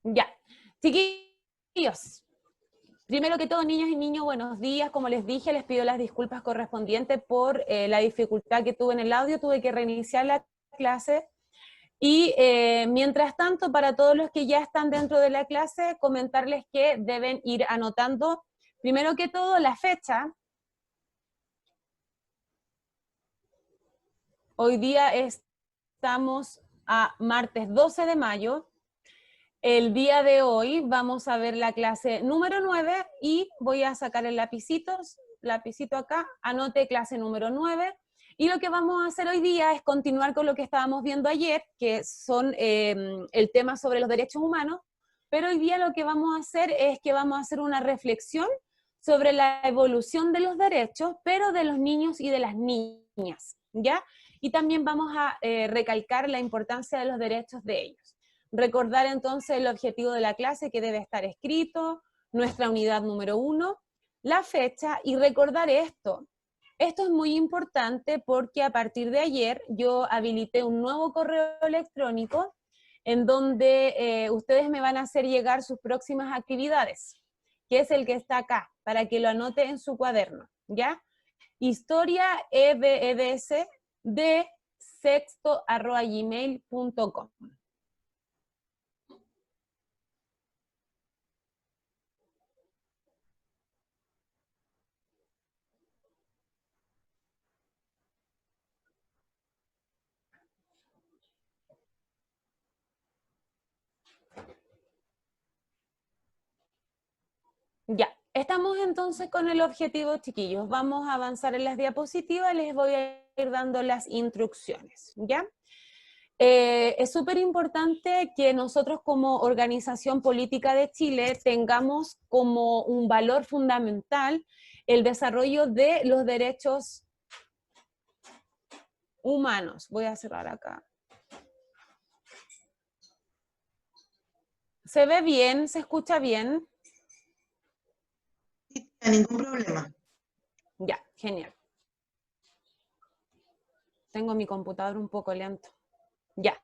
Ya. Chiquillos, primero que todo, niños y niños, buenos días. Como les dije, les pido las disculpas correspondientes por la dificultad que tuve en el audio. Tuve que reiniciar la clase. Y mientras tanto, para todos los que ya están dentro de la clase, comentarles que deben ir anotando, primero que todo, la fecha. Hoy día estamos a martes 12 de mayo. El día de hoy vamos a ver la clase número 9 y voy a sacar el lapicito acá, anote clase número 9. Y lo que vamos a hacer hoy día es continuar con lo que estábamos viendo ayer, que son el tema sobre los derechos humanos, pero hoy día lo que vamos a hacer es que vamos a hacer una reflexión sobre la evolución de los derechos, pero de los niños y de las niñas, ¿ya? Y también vamos a recalcar la importancia de los derechos de ellos. Recordar entonces el objetivo de la clase que debe estar escrito, nuestra unidad número 1, la fecha y recordar esto. Esto es muy importante porque a partir de ayer yo habilité un nuevo correo electrónico en donde ustedes me van a hacer llegar sus próximas actividades, que es el que está acá, para que lo anote en su cuaderno, ¿ya? Historia ebs de sexto@gmail.com. Ya, estamos entonces con el objetivo, chiquillos. Vamos a avanzar en las diapositivas, les voy a ir dando las instrucciones, ¿ya? Es súper importante que nosotros como Organización Política de Chile tengamos como un valor fundamental el desarrollo de los derechos humanos. Voy a cerrar acá. ¿Se ve bien? ¿Se escucha bien? Sí, ningún problema. Ya, genial. Tengo mi computador un poco lento. Ya.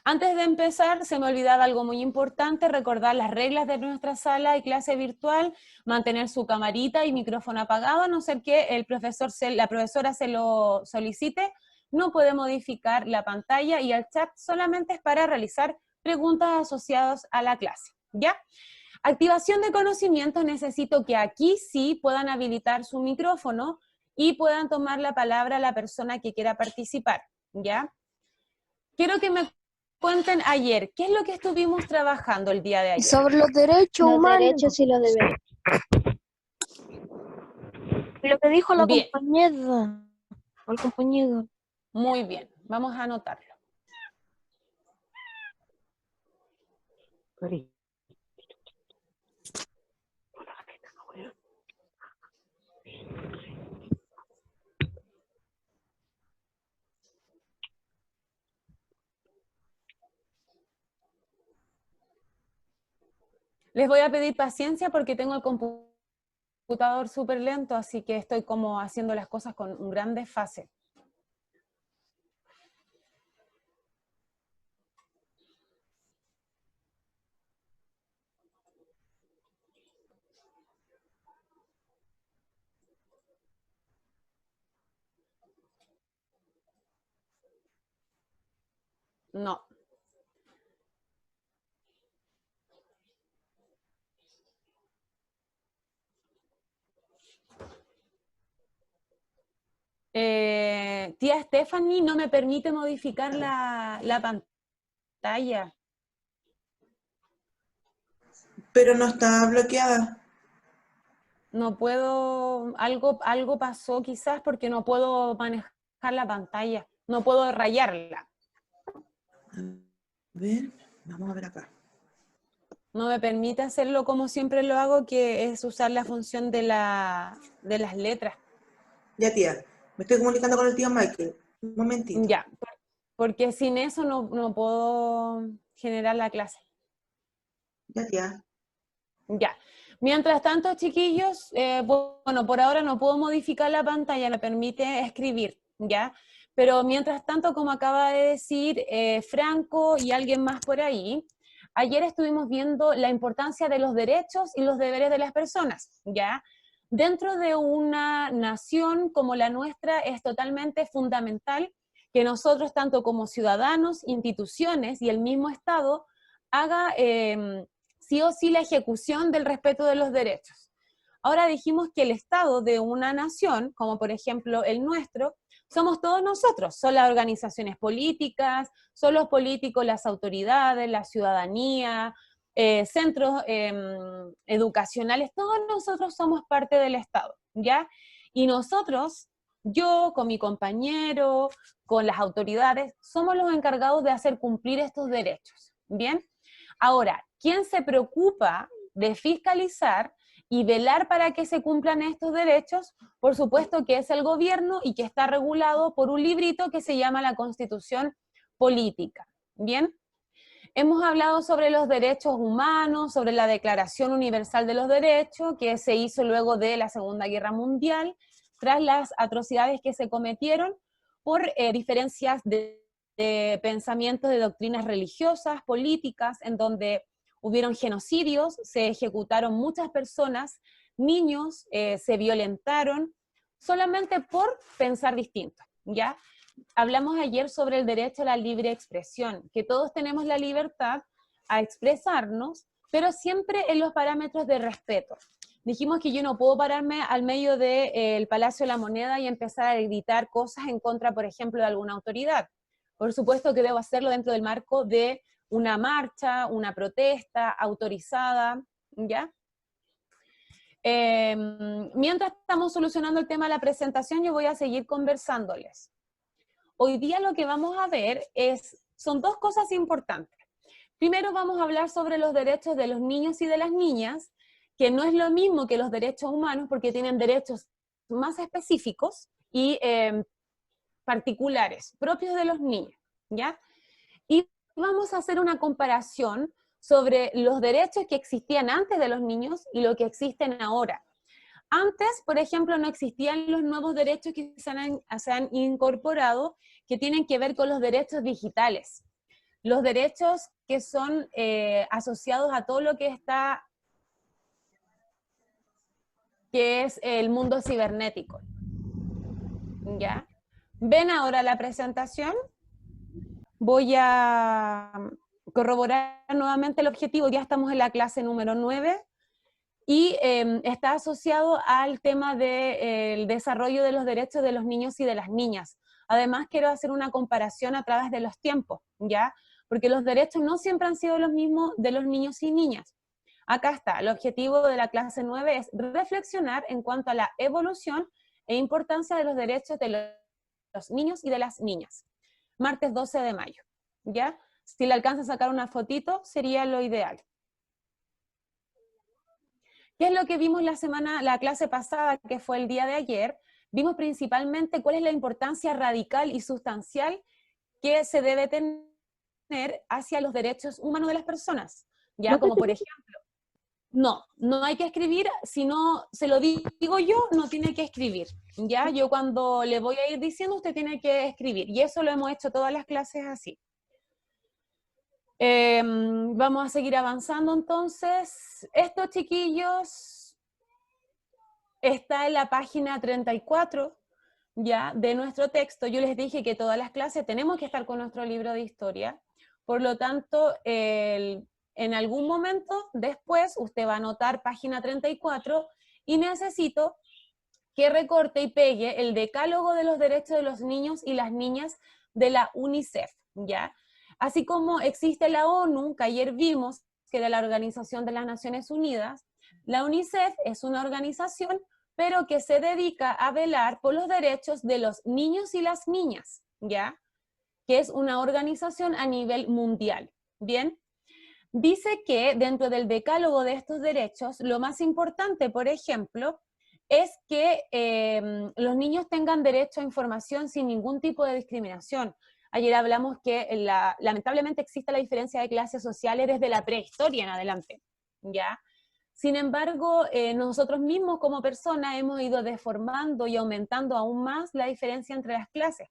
Antes de empezar, se me olvidaba algo muy importante, recordar las reglas de nuestra sala y clase virtual, mantener su camarita y micrófono apagado, a no ser que la profesora se lo solicite, no puede modificar la pantalla y el chat solamente es para realizar preguntas asociadas a la clase, ¿ya? Activación de conocimientos, necesito que aquí sí puedan habilitar su micrófono y puedan tomar la palabra la persona que quiera participar, ¿ya? Quiero que me cuenten ayer, ¿qué es lo que estuvimos trabajando el día de ayer? Sobre los derechos Los humanos. derechos y los deberes. Lo que dijo la Bien. compañera. O el compañero. Muy bien, vamos a anotarlo. Les voy a pedir paciencia porque tengo el computador súper lento, así que estoy como haciendo las cosas con un gran desfase. No. Tía Stephanie no me permite modificar la pantalla. Pero no está bloqueada. No puedo, algo pasó quizás porque no puedo manejar la pantalla, no puedo rayarla. A ver, vamos a ver acá. No me permite hacerlo como siempre lo hago, que es usar la función de las letras. Ya, tía, me estoy comunicando con el tío Michael. Un momentito. Ya, porque sin eso no puedo generar la clase. Ya, tía. Ya. Mientras tanto, chiquillos, bueno, por ahora no puedo modificar la pantalla, me permite escribir, ¿ya? Pero mientras tanto, como acaba de decir Franco y alguien más por ahí, ayer estuvimos viendo la importancia de los derechos y los deberes de las personas, ¿ya? Dentro de una nación como la nuestra es totalmente fundamental que nosotros, tanto como ciudadanos, instituciones y el mismo Estado, haga sí o sí la ejecución del respeto de los derechos. Ahora dijimos que el Estado de una nación, como por ejemplo el nuestro, somos todos nosotros, son las organizaciones políticas, son los políticos, las autoridades, la ciudadanía, centros educacionales, todos nosotros somos parte del Estado, ¿ya? Y nosotros, yo con mi compañero, con las autoridades, somos los encargados de hacer cumplir estos derechos, ¿bien? Ahora, ¿quién se preocupa de fiscalizar y velar para que se cumplan estos derechos? Por supuesto que es el gobierno y que está regulado por un librito que se llama la Constitución Política, ¿bien? Hemos hablado sobre los derechos humanos, sobre la Declaración Universal de los Derechos, que se hizo luego de la Segunda Guerra Mundial, tras las atrocidades que se cometieron por diferencias de pensamientos, de doctrinas religiosas, políticas, en donde hubieron genocidios, se ejecutaron muchas personas, niños se violentaron, solamente por pensar distinto, ¿ya? Hablamos ayer sobre el derecho a la libre expresión, que todos tenemos la libertad a expresarnos, pero siempre en los parámetros de respeto. Dijimos que yo no puedo pararme al medio del Palacio de la Moneda y empezar a gritar cosas en contra, por ejemplo, de alguna autoridad. Por supuesto que debo hacerlo dentro del marco de una marcha, una protesta autorizada, ¿ya? Mientras estamos solucionando el tema de la presentación, yo voy a seguir conversándoles. Hoy día lo que vamos a ver son dos cosas importantes. Primero vamos a hablar sobre los derechos de los niños y de las niñas, que no es lo mismo que los derechos humanos porque tienen derechos más específicos y particulares, propios de los niños, ¿ya? Y vamos a hacer una comparación sobre los derechos que existían antes de los niños y lo que existen ahora. Antes, por ejemplo, no existían los nuevos derechos que se han incorporado, que tienen que ver con los derechos digitales. Los derechos que son asociados a todo lo que es el mundo cibernético. ¿Ya? ¿Ven ahora la presentación? Voy a corroborar nuevamente el objetivo, ya estamos en la clase número 9, y está asociado al tema del desarrollo de los derechos de los niños y de las niñas. Además, quiero hacer una comparación a través de los tiempos, ¿ya? Porque los derechos no siempre han sido los mismos de los niños y niñas. Acá está, el objetivo de la clase 9 es reflexionar en cuanto a la evolución e importancia de los derechos de los niños y de las niñas. Martes 12 de mayo, ¿ya? Si le alcanza a sacar una fotito, sería lo ideal. ¿Qué es lo que vimos la clase pasada, que fue el día de ayer? Vimos principalmente cuál es la importancia radical y sustancial que se debe tener hacia los derechos humanos de las personas. Ya, ¿No como por ejemplo, no hay que escribir, si no se lo digo yo, no tiene que escribir. Ya, yo cuando le voy a ir diciendo, usted tiene que escribir. Y eso lo hemos hecho todas las clases así. Vamos a seguir avanzando entonces. Estos chiquillos está en la página 34 ya de nuestro texto. Yo les dije que todas las clases tenemos que estar con nuestro libro de historia, por lo tanto en algún momento después usted va a anotar página 34 y necesito que recorte y pegue el decálogo de los derechos de los niños y las niñas de la UNICEF, ¿ya? Así como existe la ONU, que ayer vimos que era la Organización de las Naciones Unidas, la UNICEF es una organización, pero que se dedica a velar por los derechos de los niños y las niñas, ¿ya? Que es una organización a nivel mundial, ¿bien? Dice que dentro del decálogo de estos derechos, lo más importante, por ejemplo, es que los niños tengan derecho a información sin ningún tipo de discriminación. Ayer hablamos que lamentablemente existe la diferencia de clases sociales desde la prehistoria en adelante, ¿ya? Sin embargo, nosotros mismos como personas hemos ido deformando y aumentando aún más la diferencia entre las clases.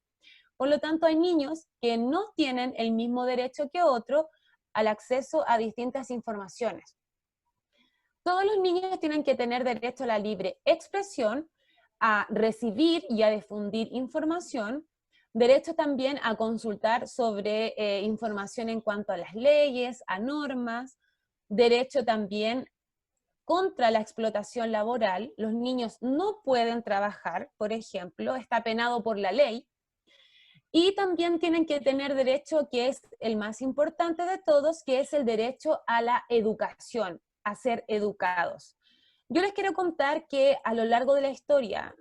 Por lo tanto, hay niños que no tienen el mismo derecho que otros al acceso a distintas informaciones. Todos los niños tienen que tener derecho a la libre expresión, a recibir y a difundir información, derecho también a consultar sobre información en cuanto a las leyes, a normas, derecho también contra la explotación laboral. Los niños no pueden trabajar, por ejemplo, está penado por la ley. Y también tienen que tener derecho, que es el más importante de todos, que es el derecho a la educación, a ser educados. Yo les quiero contar que a lo largo de la historia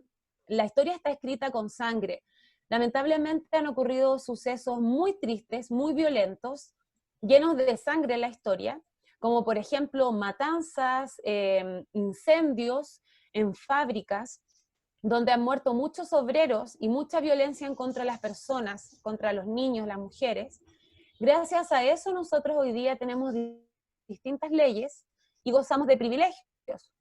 está escrita con sangre. Lamentablemente han ocurrido sucesos muy tristes, muy violentos, llenos de sangre en la historia, como por ejemplo matanzas, incendios en fábricas, donde han muerto muchos obreros y mucha violencia en contra de las personas, contra los niños, las mujeres. Gracias a eso nosotros hoy día tenemos distintas leyes y gozamos de privilegios.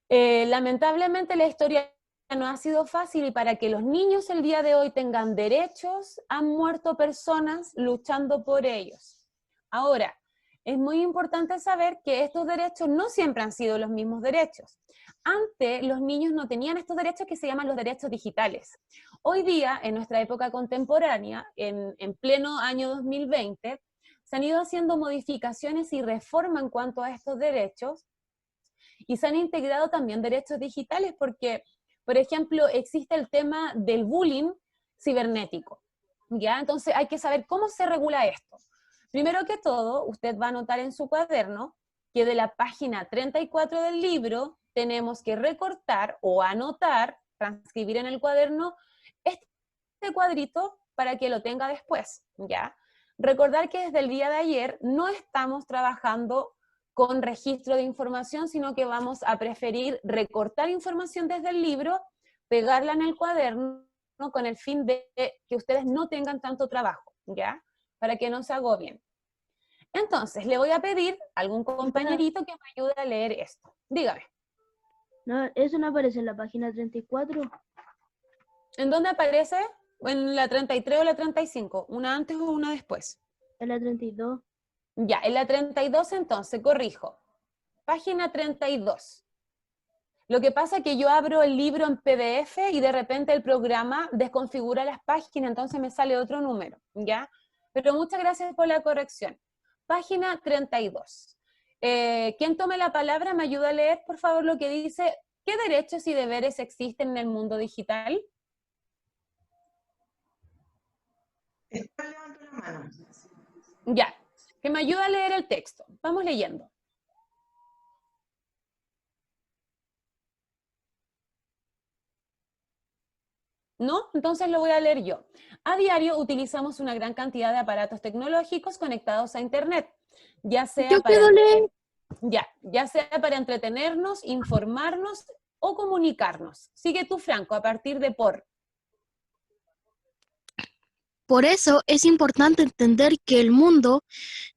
Lamentablemente la historia no ha sido fácil y para que los niños el día de hoy tengan derechos, han muerto personas luchando por ellos. Ahora, es muy importante saber que estos derechos no siempre han sido los mismos derechos. Antes los niños no tenían estos derechos que se llaman los derechos digitales. Hoy día, en nuestra época contemporánea, en pleno año 2020, se han ido haciendo modificaciones y reformas en cuanto a estos derechos, y se han integrado también derechos digitales porque, por ejemplo, existe el tema del bullying cibernético, ¿ya? Entonces hay que saber cómo se regula esto. Primero que todo, usted va a anotar en su cuaderno que de la página 34 del libro tenemos que recortar o anotar, transcribir en el cuaderno este cuadrito para que lo tenga después, ¿ya? Recordar que desde el día de ayer no estamos trabajando con registro de información, sino que vamos a preferir recortar información desde el libro, pegarla en el cuaderno, ¿no? Con el fin de que ustedes no tengan tanto trabajo, ¿ya? Para que no se agobien. Entonces, le voy a pedir a algún compañerito que me ayude a leer esto. Dígame. No, eso no aparece en la página 34. ¿En dónde aparece? ¿En la 33 o la 35? ¿Una antes o una después? En la 32. Ya, en la 32 entonces, corrijo. Página 32. Lo que pasa es que yo abro el libro en PDF y de repente el programa desconfigura las páginas, entonces me sale otro número, ¿ya? Pero muchas gracias por la corrección. Página 32. ¿Quién tome la palabra me ayuda a leer, por favor, lo que dice? ¿Qué derechos y deberes existen en el mundo digital? Después levanto la mano. Ya, que me ayude a leer el texto. Vamos leyendo. ¿No? Entonces lo voy a leer yo. A diario utilizamos una gran cantidad de aparatos tecnológicos conectados a Internet, ya sea Yo quiero leer. ya sea para entretenernos, informarnos o comunicarnos. Sigue tú, Franco, a partir de por. Por eso es importante entender que en el mundo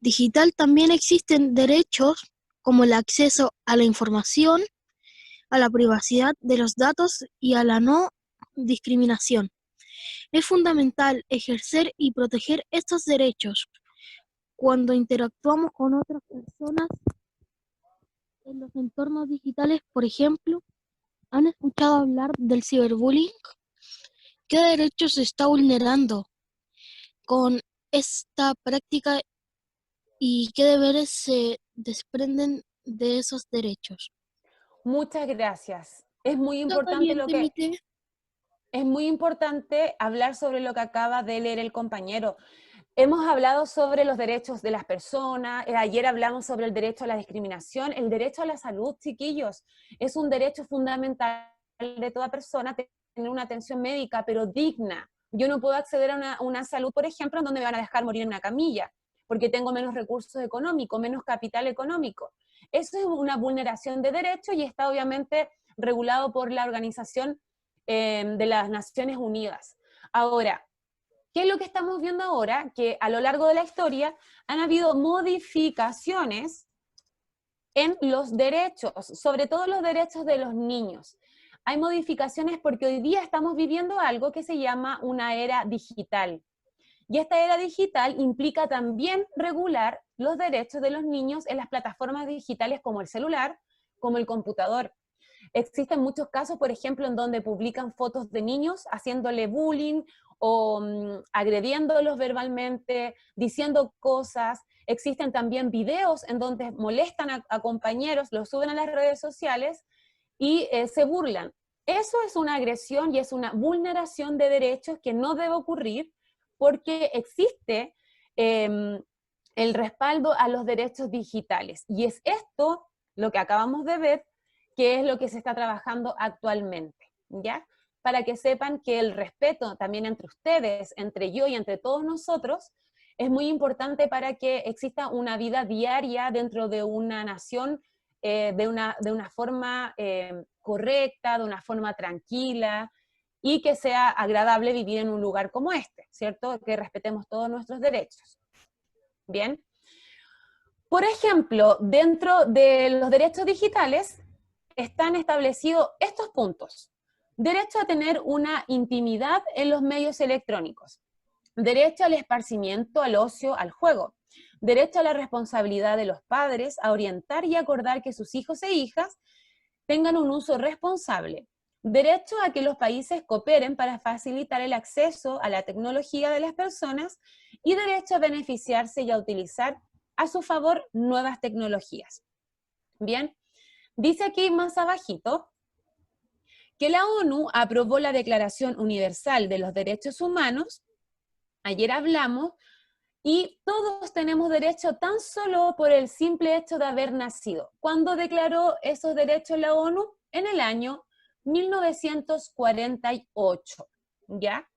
digital también existen derechos como el acceso a la información, a la privacidad de los datos y a la no discriminación. Es fundamental ejercer y proteger estos derechos cuando interactuamos con otras personas en los entornos digitales. Por ejemplo, ¿han escuchado hablar del ciberbullying? ¿Qué derechos se está vulnerando con esta práctica y qué deberes se desprenden de esos derechos? Muchas gracias. Es muy ¿Está importante caliente mi té? es muy importante hablar sobre lo que acaba de leer el compañero. Hemos hablado sobre los derechos de las personas, ayer hablamos sobre el derecho a la discriminación, el derecho a la salud, chiquillos. Es un derecho fundamental de toda persona tener una atención médica, pero digna. Yo no puedo acceder a una salud, por ejemplo, en donde me van a dejar morir en una camilla, porque tengo menos recursos económicos, menos capital económico. Eso es una vulneración de derechos y está obviamente regulado por la Organización de las Naciones Unidas. Ahora, ¿qué es lo que estamos viendo ahora? Que a lo largo de la historia han habido modificaciones en los derechos, sobre todo los derechos de los niños. Hay modificaciones porque hoy día estamos viviendo algo que se llama una era digital. Y esta era digital implica también regular los derechos de los niños en las plataformas digitales como el celular, como el computador. Existen muchos casos, por ejemplo, en donde publican fotos de niños haciéndole bullying o agrediéndolos verbalmente, diciendo cosas. Existen también videos en donde molestan a compañeros, los suben a las redes sociales y se burlan. Eso es una agresión y es una vulneración de derechos que no debe ocurrir porque existe el respaldo a los derechos digitales. Y es esto lo que acabamos de ver, que es lo que se está trabajando actualmente, ¿ya? Para que sepan que el respeto también entre ustedes, entre yo y entre todos nosotros, es muy importante para que exista una vida diaria dentro de una nación de una forma correcta, de una forma tranquila, y que sea agradable vivir en un lugar como este, ¿cierto? Que respetemos todos nuestros derechos. Bien. Por ejemplo, dentro de los derechos digitales están establecidos estos puntos. Derecho a tener una intimidad en los medios electrónicos. Derecho al esparcimiento, al ocio, al juego. Derecho a la responsabilidad de los padres a orientar y acordar que sus hijos e hijas tengan un uso responsable. Derecho a que los países cooperen para facilitar el acceso a la tecnología de las personas y derecho a beneficiarse y a utilizar a su favor nuevas tecnologías. Bien, dice aquí más abajito que la ONU aprobó la Declaración Universal de los Derechos Humanos, ayer hablamos, y todos tenemos derecho tan solo por el simple hecho de haber nacido. ¿Cuándo declaró esos derechos la ONU? En el año 1948, ¿ya?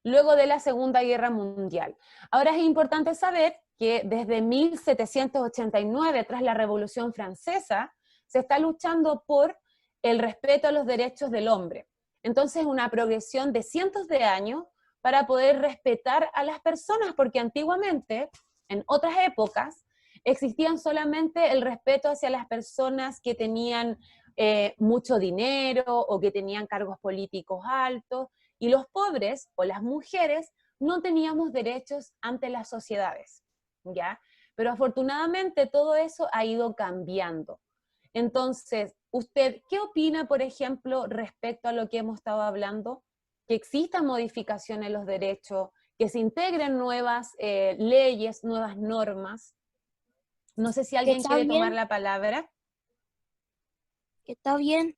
Luego de la Segunda Guerra Mundial. Ahora es importante saber que desde 1789, tras la Revolución Francesa, se está luchando por el respeto a los derechos del hombre. Entonces, una progresión de cientos de años para poder respetar a las personas, porque antiguamente, en otras épocas, existían solamente el respeto hacia las personas que tenían mucho dinero o que tenían cargos políticos altos, y los pobres o las mujeres no teníamos derechos ante las sociedades, ¿ya? Pero afortunadamente todo eso ha ido cambiando. Entonces, ¿usted qué opina, por ejemplo, respecto a lo que hemos estado hablando? Que existan modificaciones en los derechos, que se integren nuevas leyes, nuevas normas. No sé si alguien quiere tomar la palabra. Está bien,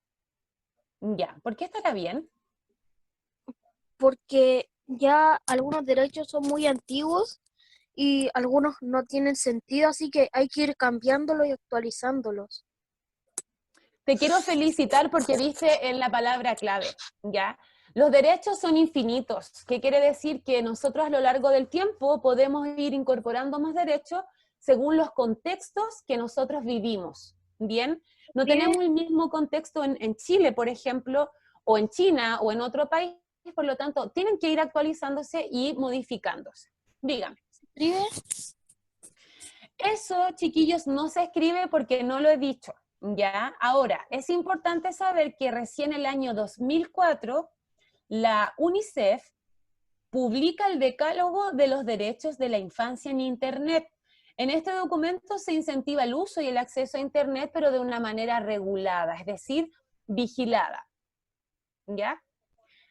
Ya, ¿por qué estará bien? porque ya algunos derechos son muy antiguos y algunos no tienen sentido, así que hay que ir cambiándolos y actualizándolos. Te quiero felicitar porque diste en la palabra clave, ¿ya? Los derechos son infinitos, que quiere decir que nosotros a lo largo del tiempo podemos ir incorporando más derechos según los contextos que nosotros vivimos, ¿bien? No tenemos el mismo contexto en Chile, por ejemplo, o en China, o en otro país, por lo tanto, tienen que ir actualizándose y modificándose. Dígame. ¿Se escribe? Eso, chiquillos, no se escribe porque no lo he dicho, ¿ya? Ahora, es importante saber que recién el año 2004, la UNICEF publica el Decálogo de los Derechos de la Infancia en Internet. En este documento se incentiva el uso y el acceso a Internet, pero de una manera regulada, es decir, vigilada, ¿ya?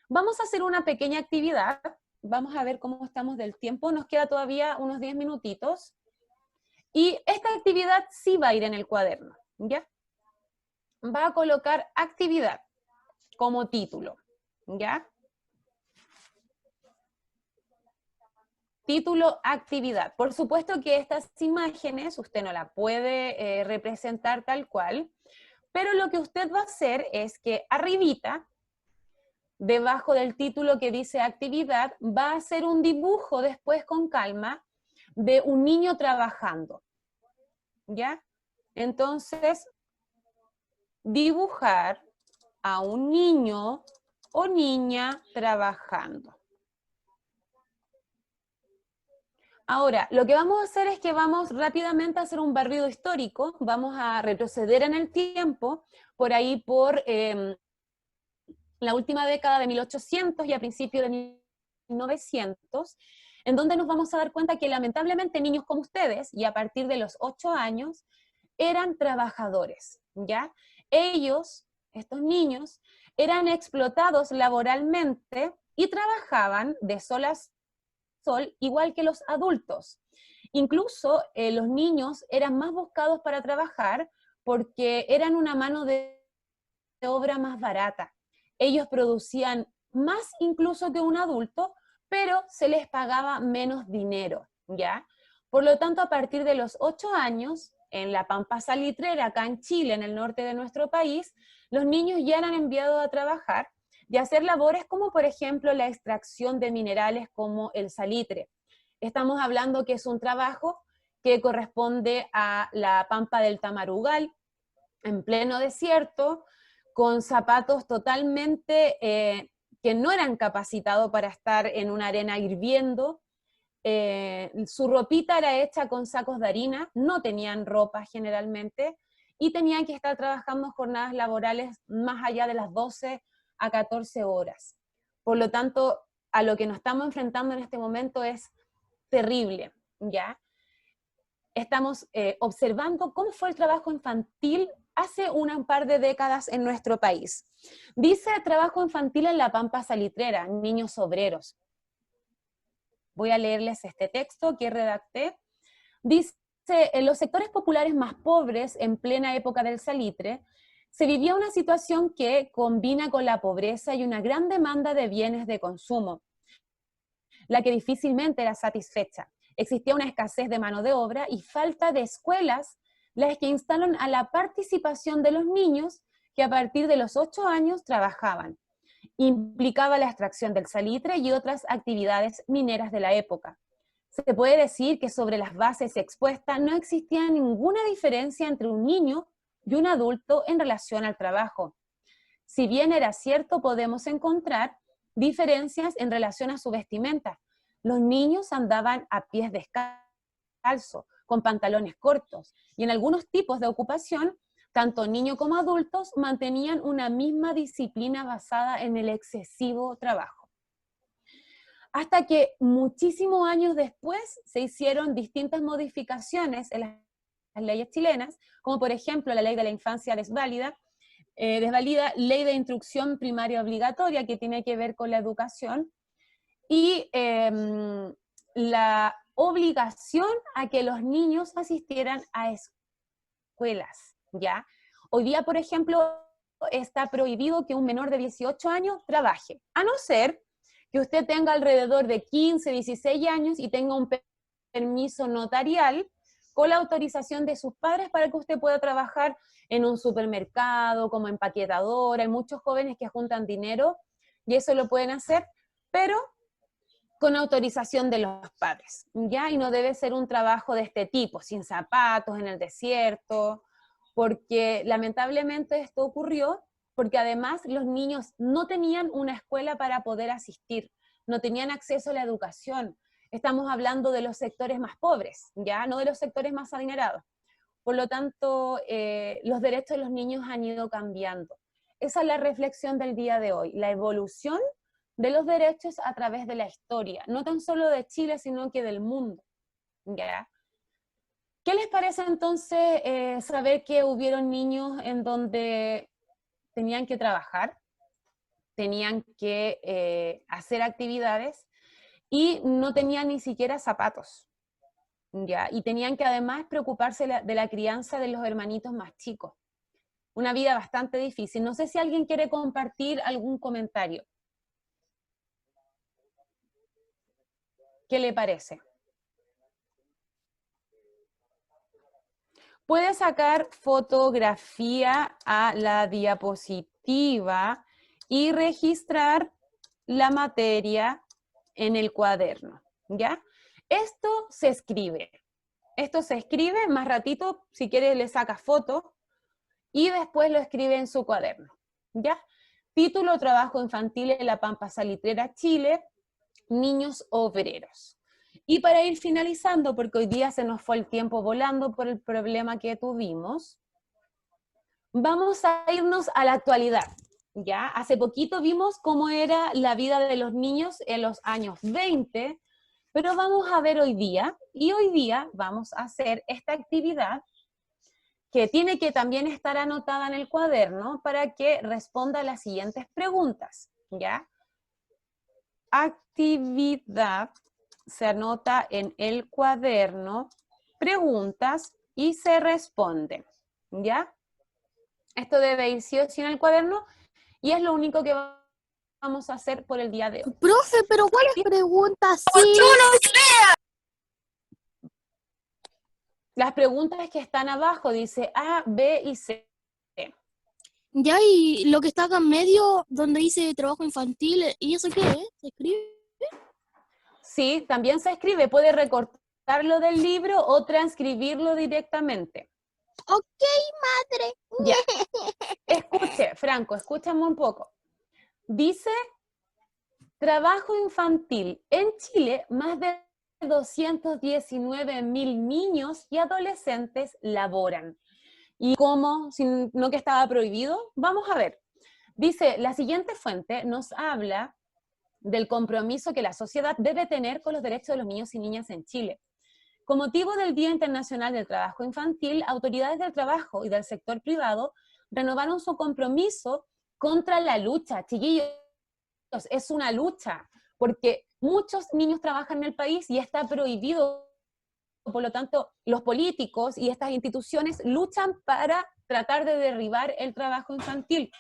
Vamos a hacer una pequeña actividad, vamos a ver cómo estamos del tiempo, nos queda todavía unos 10 minutitos, y esta actividad sí va a ir en el cuaderno, ¿ya? Va a colocar actividad como título, ¿ya? Título, actividad. Por supuesto que estas imágenes usted no la puede representar tal cual, pero lo que usted va a hacer es que arribita, debajo del título que dice actividad, va a hacer un dibujo después con calma de un niño trabajando, ¿ya? Entonces, dibujar a un niño o niña trabajando. Ahora, lo que vamos a hacer es que vamos rápidamente a hacer un barrido histórico, vamos a retroceder en el tiempo, por ahí por la última década de 1800 y a principios de 1900, en donde nos vamos a dar cuenta que lamentablemente niños como ustedes, y a partir de los 8 años, eran trabajadores, ¿ya? Ellos, estos niños, eran explotados laboralmente y trabajaban de sol a sol, igual que los adultos. Incluso los niños eran más buscados para trabajar porque eran una mano de obra más barata. Ellos producían más incluso que un adulto, pero se les pagaba menos dinero, ¿ya? Por lo tanto, a partir de los 8 años, en la Pampa Salitrera, acá en Chile, en el norte de nuestro país, los niños ya eran enviados a trabajar y a hacer labores como, por ejemplo, la extracción de minerales como el salitre. Estamos hablando que es un trabajo que corresponde a la Pampa del Tamarugal, en pleno desierto, con zapatos totalmente que no eran capacitados para estar en una arena hirviendo. Su ropita era hecha con sacos de harina, no tenían ropa generalmente, y tenían que estar trabajando jornadas laborales más allá de las 12 a 14 horas. Por lo tanto, a lo que nos estamos enfrentando en este momento es terrible, ¿ya? Estamos observando cómo fue el trabajo infantil hace un par de décadas en nuestro país. Dice trabajo infantil en la Pampa Salitrera, niños obreros. Voy a leerles este texto que redacté. Dice, en los sectores populares más pobres, en plena época del salitre, se vivía una situación que combina con la pobreza y una gran demanda de bienes de consumo, la que difícilmente era satisfecha. Existía una escasez de mano de obra y falta de escuelas, las que instalan a la participación de los niños que a partir de los 8 años trabajaban. Implicaba la extracción del salitre y otras actividades mineras de la época. Se puede decir que sobre las bases expuestas no existía ninguna diferencia entre un niño y un adulto en relación al trabajo. Si bien era cierto, podemos encontrar diferencias en relación a su vestimenta. Los niños andaban a pies descalzos, con pantalones cortos, y en algunos tipos de ocupación, tanto niños como adultos mantenían una misma disciplina basada en el excesivo trabajo. Hasta que muchísimos años después se hicieron distintas modificaciones en las leyes chilenas, como por ejemplo la ley de la infancia desvalida, ley de instrucción primaria obligatoria que tiene que ver con la educación, y la obligación a que los niños asistieran a escuelas, ¿ya? Hoy día, por ejemplo, está prohibido que un menor de 18 años trabaje, a no ser que usted tenga alrededor de 15, 16 años y tenga un permiso notarial con la autorización de sus padres para que usted pueda trabajar en un supermercado, como empaquetadora. Hay muchos jóvenes que juntan dinero y eso lo pueden hacer, pero con autorización de los padres, ¿ya? Y no debe ser un trabajo de este tipo, sin zapatos, en el desierto, porque lamentablemente esto ocurrió porque además los niños no tenían una escuela para poder asistir, no tenían acceso a la educación. Estamos hablando de los sectores más pobres, ¿ya? No de los sectores más adinerados. Por lo tanto, los derechos de los niños han ido cambiando. Esa es la reflexión del día de hoy, la evolución de los derechos a través de la historia, no tan solo de Chile, sino que del mundo, ¿ya? ¿Qué les parece entonces saber que hubieron niños en donde tenían que trabajar, tenían que hacer actividades y no tenían ni siquiera zapatos, ¿ya? Y tenían que además preocuparse de la crianza de los hermanitos más chicos? Una vida bastante difícil. No sé si alguien quiere compartir algún comentario. ¿Qué le parece? Puede sacar fotografía a la diapositiva y registrar la materia en el cuaderno, ¿ya? Esto se escribe, más ratito, si quiere le saca foto y después lo escribe en su cuaderno, ¿ya? Título: Trabajo infantil en la Pampa Salitrera, Chile, niños obreros. Y para ir finalizando, porque hoy día se nos fue el tiempo volando por el problema que tuvimos, vamos a irnos a la actualidad, ¿ya? Hace poquito vimos cómo era la vida de los niños en los años 20, Pero vamos a ver hoy día, y hoy día vamos a hacer esta actividad que tiene que también estar anotada en el cuaderno para que responda a las siguientes preguntas, ¿ya? Actividad se anota en el cuaderno, preguntas y se responden, ¿ya? Esto debe ir sí o sí en el cuaderno y es lo único que vamos a hacer por el día de hoy. Profe, pero ¿cuáles preguntas? Sí. Las preguntas que están abajo dice A, B y C. Ya, y lo que está acá en medio, donde dice trabajo infantil, ¿y eso qué es? ¿Se escribe? Sí, también se escribe, puede recortarlo del libro o transcribirlo directamente. Ok, madre. Ya. Escuche, Franco, escúchame un poco. Dice, trabajo infantil. En Chile, más de 219.000 niños y adolescentes laboran. ¿Y cómo? ¿No que estaba prohibido? Vamos a ver. Dice, la siguiente fuente nos habla del compromiso que la sociedad debe tener con los derechos de los niños y niñas en Chile. Con motivo del Día Internacional del Trabajo Infantil, autoridades del trabajo y del sector privado renovaron su compromiso contra la lucha. Chiquillos, es una lucha, porque muchos niños trabajan en el país y está prohibido. Por lo tanto, los políticos y estas instituciones luchan para tratar de derribar el trabajo infantil.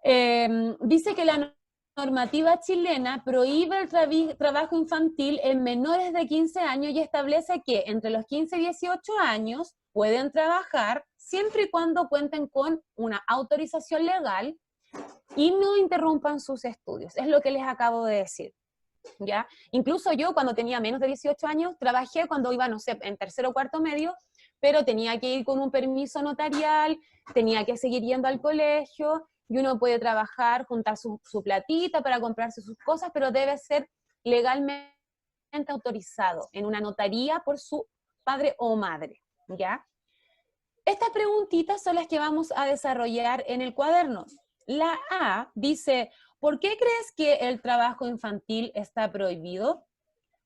Dice que la normativa chilena prohíbe el trabajo infantil en menores de 15 años y establece que entre los 15 y 18 años pueden trabajar siempre y cuando cuenten con una autorización legal y no interrumpan sus estudios. Es lo que les acabo de decir. ¿Ya? Incluso yo cuando tenía menos de 18 años trabajé cuando iba, no sé, en tercero o cuarto medio, pero tenía que ir con un permiso notarial, tenía que seguir yendo al colegio, y uno puede trabajar, juntar su platita para comprarse sus cosas, pero debe ser legalmente autorizado en una notaría por su padre o madre, ¿ya? Estas preguntitas son las que vamos a desarrollar en el cuaderno. La A dice, ¿por qué crees que el trabajo infantil está prohibido?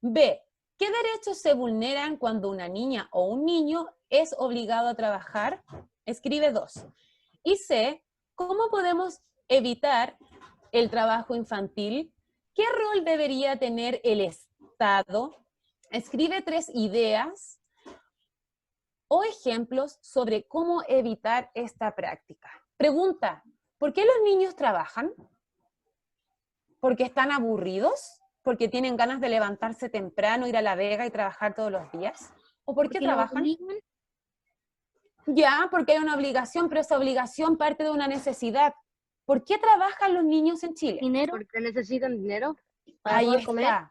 B, ¿qué derechos se vulneran cuando una niña o un niño es obligado a trabajar? Escribe 2. Y C, ¿cómo podemos evitar el trabajo infantil? ¿Qué rol debería tener el Estado? Escribe 3 ideas o ejemplos sobre cómo evitar esta práctica. Pregunta, ¿por qué los niños trabajan? ¿Porque están aburridos? ¿Porque tienen ganas de levantarse temprano, ir a la vega y trabajar todos los días? ¿O por qué trabajan? Ya, porque hay una obligación, pero esa obligación parte de una necesidad. ¿Por qué trabajan los niños en Chile? ¿Dinero? Porque necesitan dinero para Ahí poder comer. está.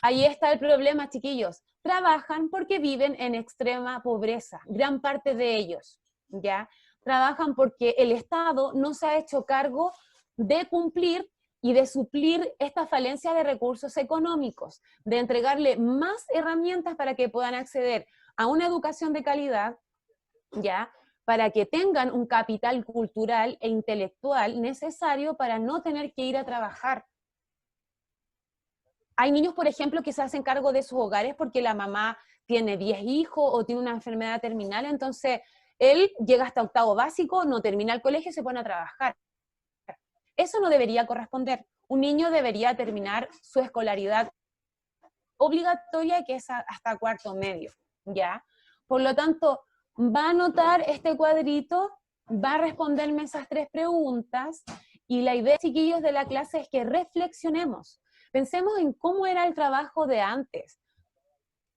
Ahí está el problema, chiquillos. Trabajan porque viven en extrema pobreza, gran parte de ellos, ¿ya? Trabajan porque el Estado no se ha hecho cargo de cumplir y de suplir esta falencia de recursos económicos, de entregarle más herramientas para que puedan acceder a una educación de calidad, ¿ya? Para que tengan un capital cultural e intelectual necesario para no tener que ir a trabajar. Hay niños, por ejemplo, que se hacen cargo de sus hogares porque la mamá tiene 10 hijos o tiene una enfermedad terminal, entonces él llega hasta octavo básico, no termina el colegio y se pone a trabajar. Eso no debería corresponder. Un niño debería terminar su escolaridad obligatoria, que es hasta cuarto medio, ¿ya? Por lo tanto, va a anotar este cuadrito, va a responderme esas 3 preguntas, y la idea, chiquillos, de la clase es que reflexionemos. Pensemos en cómo era el trabajo de antes,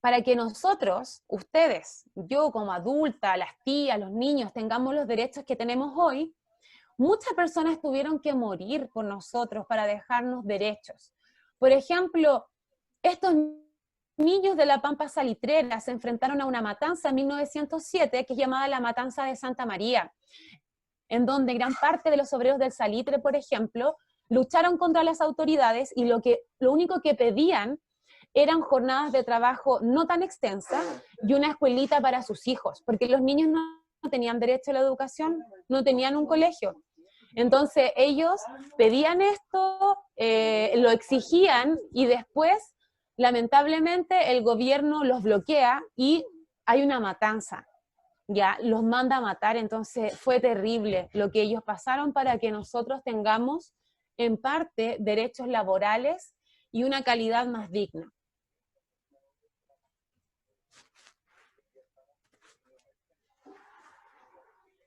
para que nosotros, ustedes, yo como adulta, las tías, los niños, tengamos los derechos que tenemos hoy. Muchas personas tuvieron que morir por nosotros para dejarnos derechos. Por ejemplo, estos niños de la Pampa Salitrera se enfrentaron a una matanza en 1907, que es llamada la Matanza de Santa María, en donde gran parte de los obreros del salitre, por ejemplo, lucharon contra las autoridades y lo único que pedían eran jornadas de trabajo no tan extensas y una escuelita para sus hijos, porque los niños no tenían derecho a la educación, no tenían un colegio. Entonces ellos pedían esto, lo exigían y después, lamentablemente, el gobierno los bloquea y hay una matanza, ya, los manda a matar. Entonces fue terrible lo que ellos pasaron para que nosotros tengamos, en parte, derechos laborales y una calidad más digna.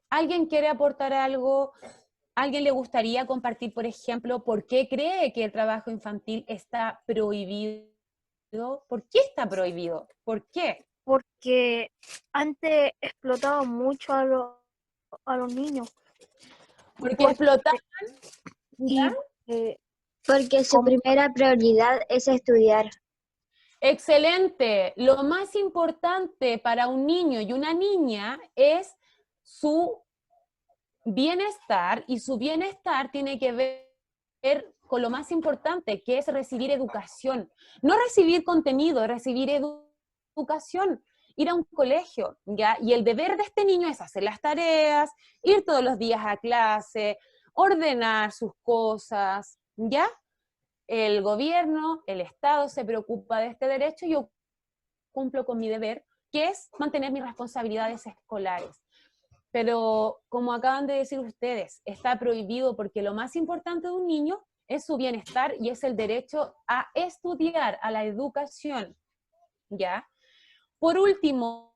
¿Alguien quiere aportar algo? ¿Alguien le gustaría compartir, por ejemplo, por qué cree que el trabajo infantil está prohibido? ¿Por qué está prohibido? ¿Por qué? Porque antes explotaban mucho a los niños. Porque Porque- explotaban, Y ¿ya? Porque su Como- primera prioridad es estudiar. Excelente. Lo más importante para un niño y una niña es su bienestar, y su bienestar tiene que ver con lo más importante, que es recibir educación. No recibir contenido, recibir educación, ir a un colegio, ¿ya? Y el deber de este niño es hacer las tareas, ir todos los días a clase, ordenar sus cosas, ¿ya? El gobierno, el Estado se preocupa de este derecho y yo cumplo con mi deber, que es mantener mis responsabilidades escolares. Pero como acaban de decir ustedes, está prohibido porque lo más importante de un niño es su bienestar y es el derecho a estudiar, a la educación, ¿ya? Por último,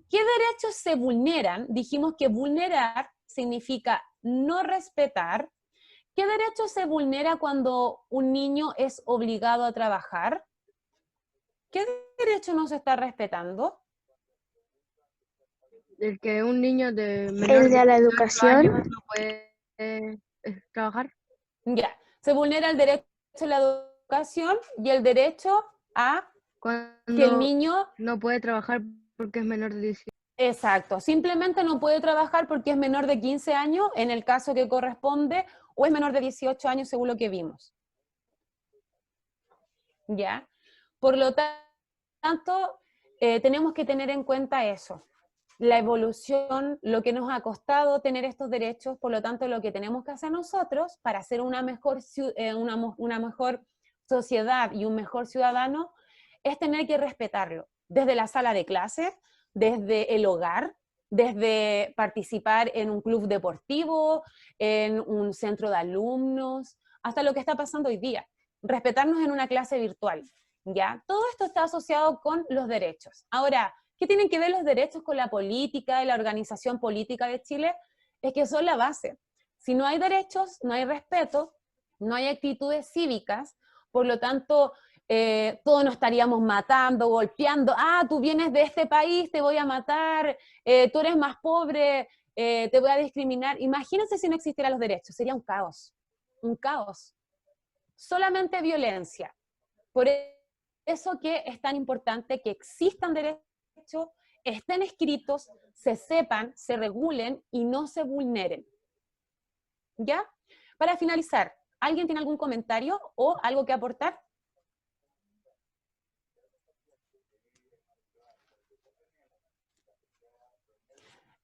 ¿qué derechos se vulneran? Dijimos que vulnerar significa no respetar. ¿Qué derecho se vulnera cuando un niño es obligado a trabajar? ¿Qué derecho no se está respetando? El que un niño de menor El de la 18 educación. años no puede trabajar. Ya, se vulnera el derecho a la educación y el derecho a que el Cuando niño, no puede trabajar porque es menor de 18. exacto, simplemente no puede trabajar porque es menor de 15 años, en el caso que corresponde, o es menor de 18 años según lo que vimos. ¿Ya? Por lo tanto, tenemos que tener en cuenta eso, la evolución, lo que nos ha costado tener estos derechos, por lo tanto, lo que tenemos que hacer nosotros para ser una mejor sociedad y un mejor ciudadano es tener que respetarlo, desde la sala de clase, desde el hogar, desde participar en un club deportivo, en un centro de alumnos, hasta lo que está pasando hoy día, respetarnos en una clase virtual, ¿ya? Todo esto está asociado con los derechos. Ahora, ¿qué tienen que ver los derechos con la política y la organización política de Chile? Es que son la base. Si no hay derechos, no hay respeto, no hay actitudes cívicas, por lo tanto, todos nos estaríamos matando, golpeando, tú vienes de este país, te voy a matar, tú eres más pobre, te voy a discriminar. Imagínense si no existieran los derechos, sería un caos, un caos. Solamente violencia. Por eso que es tan importante que existan derechos, estén escritos, se sepan, se regulen y no se vulneren. ¿Ya? Para finalizar, ¿alguien tiene algún comentario o algo que aportar?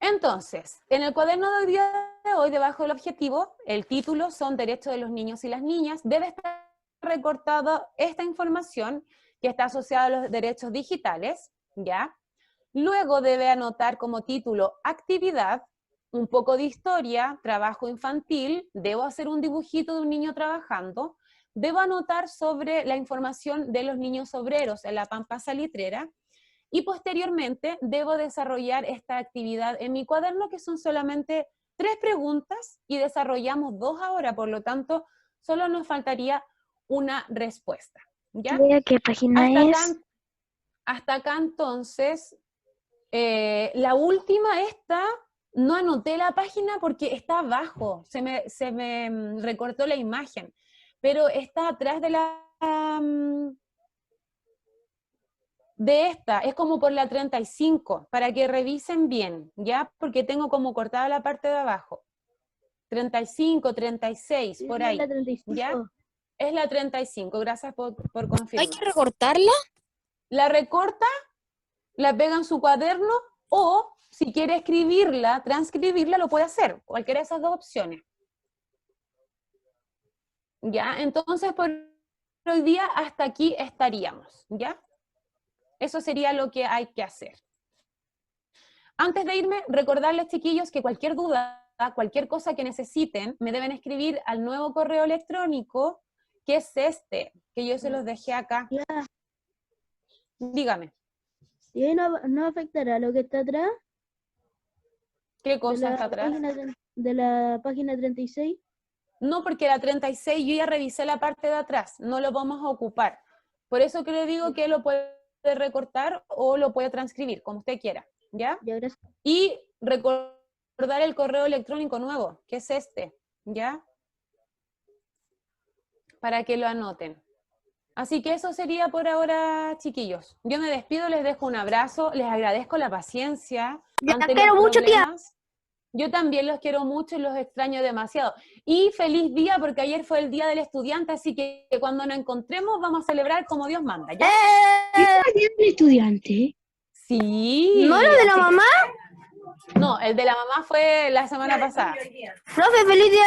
Entonces, en el cuaderno del día de hoy, debajo del objetivo, el título son Derechos de los niños y las niñas, debe estar recortada esta información que está asociada a los derechos digitales, ¿ya? Luego debe anotar como título actividad, un poco de historia, trabajo infantil, debo hacer un dibujito de un niño trabajando, debo anotar sobre la información de los niños obreros en la Pampa Salitrera, y posteriormente debo desarrollar esta actividad en mi cuaderno, que son solamente 3 preguntas y desarrollamos 2 ahora, por lo tanto, solo nos faltaría una respuesta. ¿Ya? ¿Qué página es? Hasta acá entonces, la última esta, no anoté la página porque está abajo, se me recortó la imagen, pero está atrás de de esta, es como por la 35, para que revisen bien, ¿ya? Porque tengo como cortada la parte de abajo. 35, 36, por ahí, ¿ya? Es la 35, gracias por confirmar. ¿Hay que recortarla? La recorta, la pega en su cuaderno, o si quiere escribirla, transcribirla, lo puede hacer, cualquiera de esas dos opciones. ¿Ya? Entonces, por hoy día hasta aquí estaríamos, ¿ya? Eso sería lo que hay que hacer. Antes de irme, recordarles, chiquillos, que cualquier duda, cualquier cosa que necesiten, me deben escribir al nuevo correo electrónico, que es este, que yo se los dejé acá. Ya, Dígame, ¿y ahí no afectará lo que está atrás? ¿qué De cosa la está atrás? de la página 36. No, porque la 36 yo ya revisé la parte de atrás, no lo vamos a ocupar. Por eso que le digo que lo puede recortar o lo puede transcribir, como usted quiera, ¿ya? Ya, gracias. Y recordar el correo electrónico nuevo, que es este, ¿ya? Para que lo anoten. Así que eso sería por ahora, chiquillos. Yo me despido, les dejo un abrazo, les agradezco la paciencia. Ya ante quiero los mucho, tía. problemas. Yo también los quiero mucho y los extraño demasiado. Y feliz día, porque ayer fue el Día del Estudiante, así que cuando nos encontremos vamos a celebrar como Dios manda, ¿ya? ¿El estudiante? Sí. ¿No lo de la así que- mamá? No, el de la mamá fue la semana pasada. Profe, feliz día